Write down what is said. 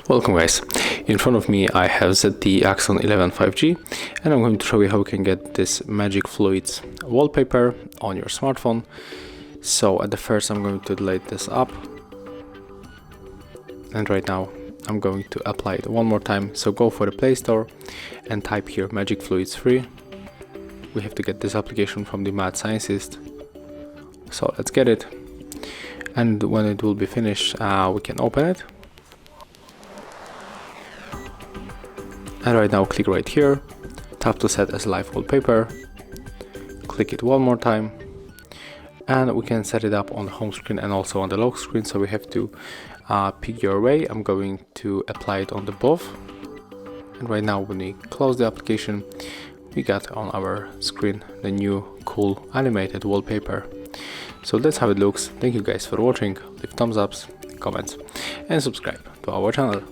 Welcome guys, in front of me I have ZTE Axon 11 5G and I'm going to show you how you can get this magic fluids wallpaper on your smartphone. So at the first I'm going to delete this app, and right now I'm going to apply it one more time. So go for the Play Store and type here Magic Fluids Free. We have to get this application from the Mad Scientist, so let's get it, and when it will be finished we can open it. And right now click right here, tap to set as live wallpaper, click it one more time, and we can set it up on the home screen and also on the lock screen. So we have to pick your way. I'm going to apply it on the both, and right now when we close the application we got on our screen the new cool animated wallpaper. So that's how it looks. Thank you guys for watching. Leave thumbs ups, comments and subscribe to our channel.